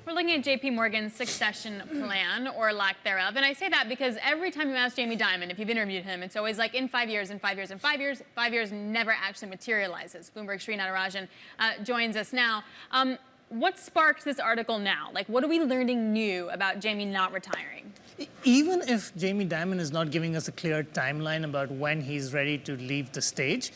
We're looking at JPMorgan's succession plan, or lack thereof. And I say that because every time you ask Jamie Dimon, if you've interviewed him, it's always like in 5 years, in 5 years, in 5 years. 5 years never actually materializes. Bloomberg's Natarajan joins us now. What sparked this article now? Like, what are we learning new about Jamie not retiring? Even if Jamie Dimon is not giving us a clear timeline about when he's ready to leave the stage,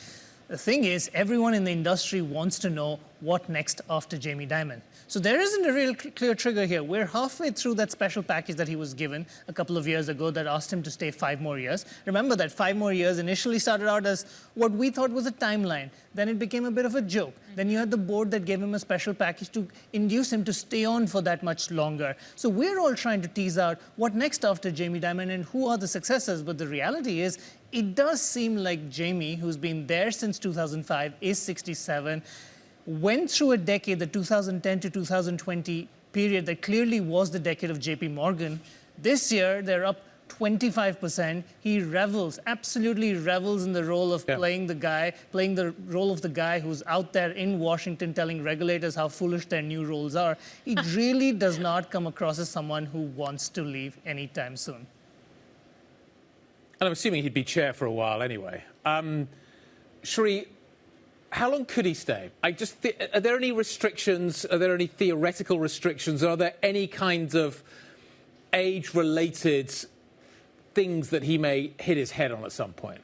the thing is, everyone in the industry wants to know what next after Jamie Dimon. So there isn't a real clear trigger here. We're halfway through that special package that he was given a couple of years ago that asked him to stay 5 more years. Remember that 5 more years initially started out as what we thought was a timeline. Then it became a bit of a joke. Then you had the board that gave him a special package to induce him to stay on for that much longer. So we're all trying to tease out what next after Jamie Dimon and who are the successors. But the reality is, it does seem like Jamie, who's been there since 2005, is 67, went through a decade, the 2010 to 2020 period that clearly was the decade of JPMorgan. This year, they're up 25%. He revels, absolutely revels in the role of playing the role of the guy who's out there in Washington telling regulators how foolish their new roles are. He really does not come across as someone who wants to leave anytime soon. And I'm assuming he'd be chair for a while anyway. Sri, how long could he stay? Are there any restrictions? Are there any theoretical restrictions? Are there any kinds of age-related things that he may hit his head on at some point?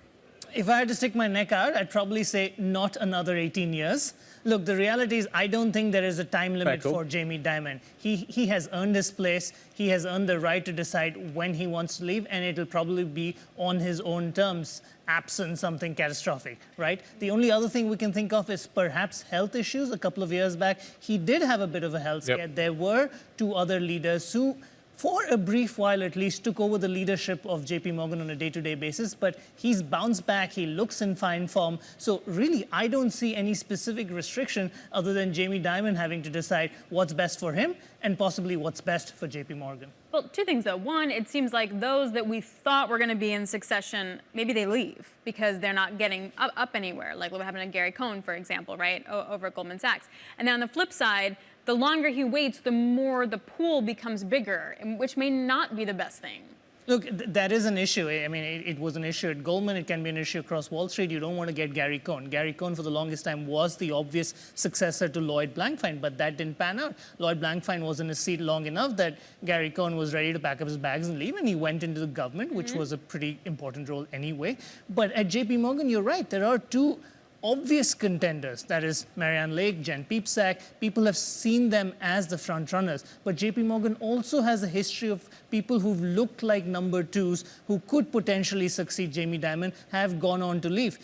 If I had to stick my neck out, I'd probably say not another 18 years. Look, the reality is I don't think there is a time limit for Jamie Dimon. He has earned his place. He has earned the right to decide when he wants to leave, and it'll probably be on his own terms, absent something catastrophic, right? The only other thing we can think of is perhaps health issues. A couple of years back, he did have a bit of a health scare. There were 2 other leaders who, for a brief while at least, took over the leadership of JPMorgan on a day-to-day basis, but he's bounced back. He looks in fine form. So really, I don't see any specific restriction other than Jamie Dimon having to decide what's best for him and possibly what's best for JPMorgan. Well, 2 things, though. One, it seems like those that we thought were going to be in succession, maybe they leave because they're not getting up anywhere, like what happened to Gary Cohn, for example, right, over at Goldman Sachs. And then on the flip side, the longer he waits, the more the pool becomes bigger, which may not be the best thing. Look, that is an issue. I mean, it was an issue at Goldman. It can be an issue across Wall Street. You don't want to get Gary Cohn. Gary Cohn, for the longest time, was the obvious successor to Lloyd Blankfein, but that didn't pan out. Lloyd Blankfein was in his seat long enough that Gary Cohn was ready to pack up his bags and leave, and he went into the government, which was a pretty important role anyway. But at JPMorgan, you're right. There are 2 obvious contenders, that is Marianne Lake, Jen Piepszak. People have seen them as the front runners. But JPMorgan also has a history of people who've looked like number 2s who could potentially succeed Jamie Dimon have gone on to leave.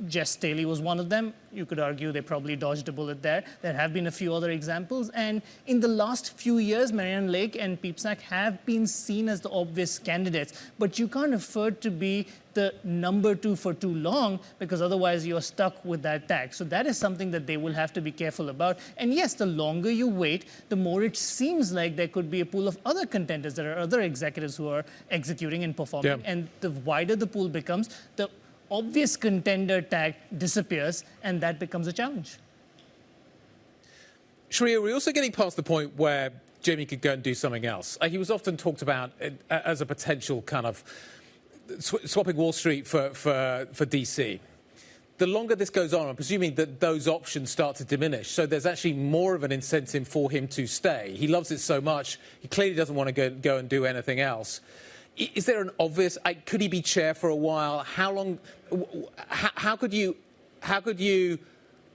Jess Staley was one of them. You could argue they probably dodged a bullet there. There have been a few other examples. And in the last few years, Marianne Lake and Piepszak have been seen as the obvious candidates. But you can't afford to be the number 2 for too long, because otherwise you're stuck with that tag. So that is something that they will have to be careful about. And yes, the longer you wait, the more it seems like there could be a pool of other contenders. There are other executives who are executing and performing. And the wider the pool becomes, the obvious contender tag disappears, and that becomes a challenge. Sri, are we also getting past the point where Jamie could go and do something else? He was often talked about as a potential kind of swapping Wall Street for DC. The longer this goes on, I'm presuming that those options start to diminish. So there's actually more of an incentive for him to stay. He loves it so much. He clearly doesn't want to go and do anything else. Is there an obvious? Could he be chair for a while? How long? How could you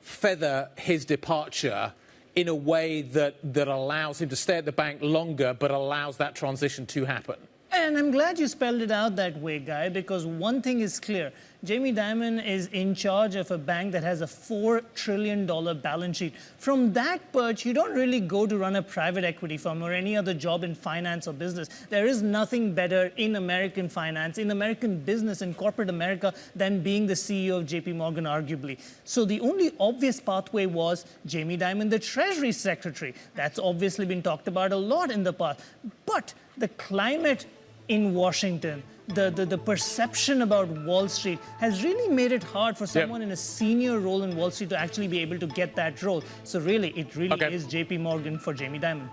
feather his departure in a way that allows him to stay at the bank longer, but allows that transition to happen? And I'm glad you spelled it out that way, Guy, because one thing is clear. Jamie Dimon is in charge of a bank that has a $4 trillion balance sheet. From that perch, you don't really go to run a private equity firm or any other job in finance or business. There is nothing better in American finance, in American business, in corporate America, than being the CEO of JPMorgan, arguably. So the only obvious pathway was Jamie Dimon, the Treasury Secretary. That's obviously been talked about a lot in the past. But the climate in Washington, the perception about Wall Street has really made it hard for someone in a senior role in Wall Street to actually be able to get that role. So really, it really is JPMorgan for Jamie Dimon.